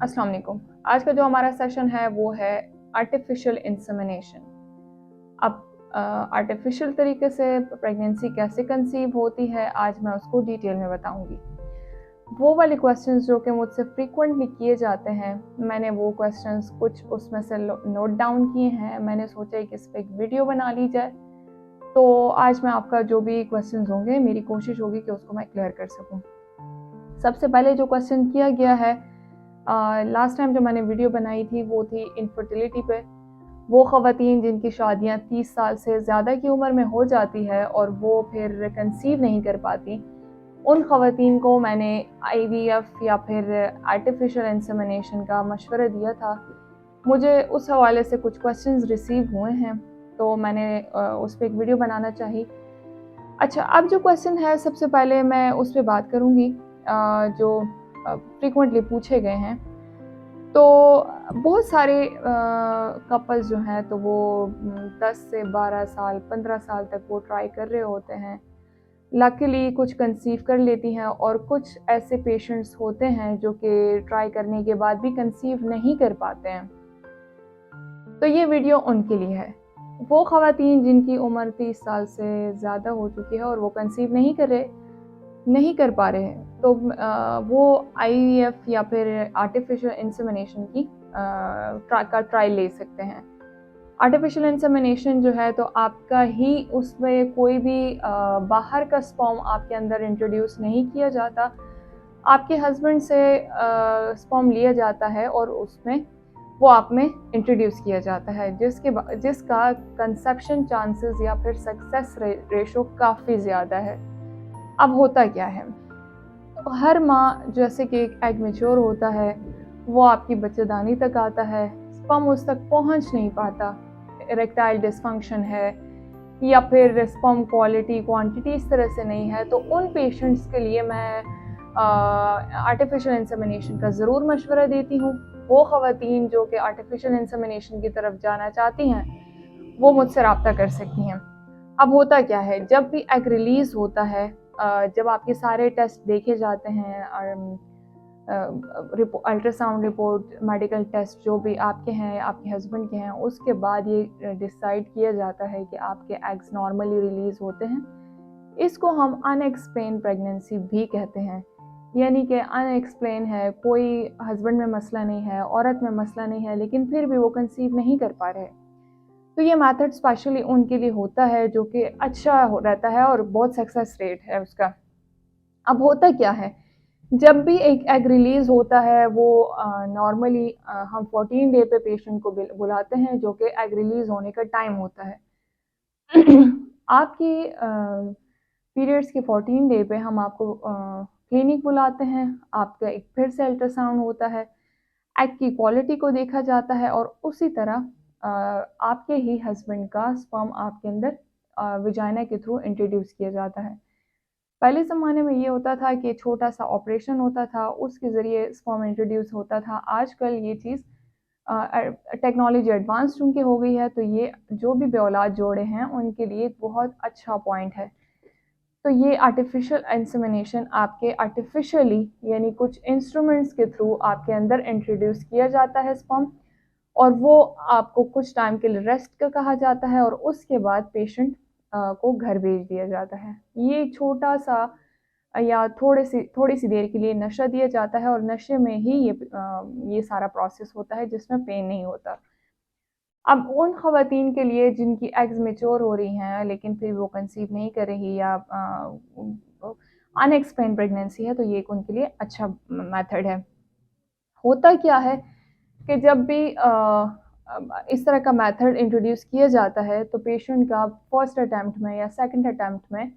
अस्सलाम वालेकुम। आज का जो हमारा सेशन है वो है आर्टिफिशियल इंसेमिनेशन। अब आर्टिफिशियल तरीके से प्रेगनेंसी कैसे कंसीव होती है, आज मैं उसको डिटेल में बताऊंगी। वो वाले क्वेश्चंस जो कि मुझसे फ्रीक्वेंटली किए जाते हैं, मैंने वो क्वेश्चंस कुछ उसमें से नोट डाउन किए हैं। मैंने सोचा कि इस पर एक वीडियो बना ली जाए। तो आज मैं आपका जो भी क्वेश्चंस होंगे, मेरी कोशिश होगी कि उसको मैं क्लियर कर सकूं। सबसे पहले जो क्वेश्चन किया गया है, लास्ट टाइम जो मैंने वीडियो बनाई थी वो थी इनफर्टिलिटी पे। वो ख़वातीन जिनकी शादियां 30 साल से ज़्यादा की उम्र में हो जाती है और वो फिर कंसीव नहीं कर पाती, उन ख़वातीन को मैंने IVF या फिर आर्टिफिशियल इंसेमिनेशन का मशवरा दिया था। मुझे उस हवाले से कुछ क्वेश्चंस रिसीव हुए हैं, तो मैंने उस पर एक वीडियो बनाना चाही। अच्छा, अब जो क्वेश्चन है सबसे पहले मैं उस पर बात करूँगी जो फ्रीक्वेंटली पूछे गए हैं। तो बहुत सारे कपल्स जो हैं तो वो 10 से 12 साल 15 साल तक वो ट्राई कर रहे होते हैं। लकीली कुछ कंसीव कर लेती हैं और कुछ ऐसे पेशेंट्स होते हैं जो कि ट्राई करने के बाद भी कंसीव नहीं कर पाते हैं। तो ये वीडियो उनके लिए है। वो ख़वातीन जिनकी उम्र 30 साल से ज़्यादा हो चुकी है और वो कंसीव नहीं कर पा रहे हैं, तो वो IVF या फिर आर्टिफिशियल इंसेमिनेशन की ट्रायल ले सकते हैं। आर्टिफिशियल इंसेमिनेशन जो है तो आपका ही उसमें कोई भी बाहर का स्पर्म आपके अंदर इंट्रोड्यूस नहीं किया जाता। आपके हस्बैंड से स्पर्म लिया जाता है और उसमें वो आप में इंट्रोड्यूस किया जाता है, जिसका कंसेप्शन चांसेस या फिर सक्सेस रेशो काफ़ी ज़्यादा है। अब होता क्या है, हर माह जैसे कि एक एग मैच्योर होता है, वो आपकी बच्चेदानी तक आता है, स्पर्म उस तक पहुंच नहीं पाता, इरेक्टाइल डिसफंक्शन है या फिर स्पर्म क्वालिटी क्वांटिटी इस तरह से नहीं है, तो उन पेशेंट्स के लिए मैं आर्टिफिशियल इंसेमिनेशन का ज़रूर मशवरा देती हूँ। वो ख़वातीन जो कि आर्टिफिशियल इंसेमिनेशन की तरफ जाना चाहती हैं, वो मुझसे रब्ता कर सकती हैं। अब होता क्या है, जब भी एग रिलीज़ होता है, जब आपके सारे टेस्ट देखे जाते हैं, अल्ट्रासाउंड रिपोर्ट, मेडिकल टेस्ट जो भी आपके हैं, आपके हस्बैंड के हैं, उसके बाद ये डिसाइड किया जाता है कि आपके एग्स नॉर्मली रिलीज़ होते हैं। इसको हम अनएक्सप्लेन प्रेगनेंसी भी कहते हैं, यानी कि अनएक्सप्लेन है, कोई हस्बैंड में मसला नहीं है, औरत में मसला नहीं है, लेकिन फिर भी वो कंसीव नहीं कर पा रहे। तो ये मेथड स्पेशली उनके लिए होता है जो कि अच्छा रहता है और बहुत सक्सेस रेट है उसका। अब होता क्या है, जब भी एक एग रिलीज होता है, वो नॉर्मली हम 14 डे पे पेशेंट को बुलाते हैं, जो कि एग रिलीज होने का टाइम होता है। आपकी पीरियड्स के 14 डे पे हम आपको क्लिनिक बुलाते हैं। आपका एक फिर से अल्ट्रासाउंड होता है, एग की क्वालिटी को देखा जाता है और उसी तरह आपके ही हस्बैंड का स्पर्म आपके अंदर विजाइना के थ्रू इंट्रोड्यूस किया जाता है। पहले ज़माने में ये होता था कि छोटा सा ऑपरेशन होता था, उसके ज़रिए स्पर्म इंट्रोड्यूस होता था। आजकल ये चीज़ टेक्नोलॉजी एडवांस चूँकि हो गई है, तो ये जो भी बेऔलाद जोड़े हैं उनके लिए एक बहुत अच्छा पॉइंट है। तो ये आर्टिफिशियल इंसेमिनेशन आपके आर्टिफिशियली, यानी कुछ इंस्ट्रूमेंट्स के थ्रू आपके अंदर इंट्रोड्यूस किया जाता है स्पर्म, और वो आपको कुछ टाइम के लिए रेस्ट का कहा जाता है और उसके बाद पेशेंट को घर भेज दिया जाता है। ये छोटा सा या थोड़ी सी देर के लिए नशा दिया जाता है और नशे में ही ये सारा प्रोसेस होता है, जिसमें पेन नहीं होता। अब उन ख़वातीन के लिए जिनकी एग्स मैच्योर हो रही हैं लेकिन फिर वो कंसीव नहीं कर रही, या अनएक्सप्लेन्ड प्रेगनेंसी है, तो ये एक उनके लिए अच्छा मेथड है। होता क्या है कि जब भी इस तरह का मेथड इंट्रोड्यूस किया जाता है, तो पेशेंट का फर्स्ट अटेम्प्ट में या सेकंड अटेम्प्ट में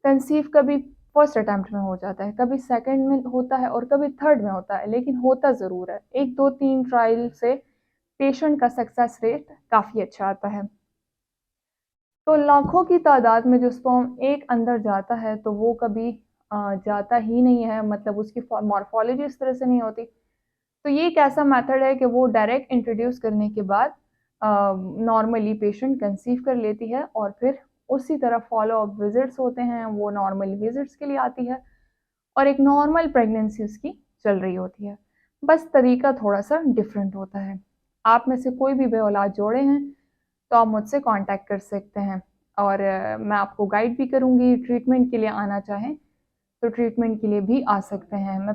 कंसीव कभी फर्स्ट अटेम्प्ट में हो जाता है, कभी सेकंड में होता है और कभी थर्ड में होता है, लेकिन होता ज़रूर है। 1 2 3 ट्रायल से पेशेंट का सक्सेस रेट काफ़ी अच्छा आता है। तो लाखों की तादाद में जो स्पर्म एक अंदर जाता है, तो वो कभी जाता ही नहीं है, मतलब उसकी मॉर्फोलॉजी इस तरह से नहीं होती। तो ये एक ऐसा मेथड है कि वो डायरेक्ट इंट्रोड्यूस करने के बाद नॉर्मली पेशेंट कंसीव कर लेती है और फिर उसी तरह फॉलो अप विजिट्स होते हैं, वो नॉर्मल विजिट्स के लिए आती है और एक नॉर्मल प्रेगनेंसी उसकी चल रही होती है। बस तरीका थोड़ा सा डिफरेंट होता है। आप में से कोई भी औलाद जोड़े हैं तो आप मुझसे कांटेक्ट कर सकते हैं और मैं आपको गाइड भी करूँगी। ट्रीटमेंट के लिए आना चाहें तो ट्रीटमेंट के लिए भी आ सकते हैं। मैं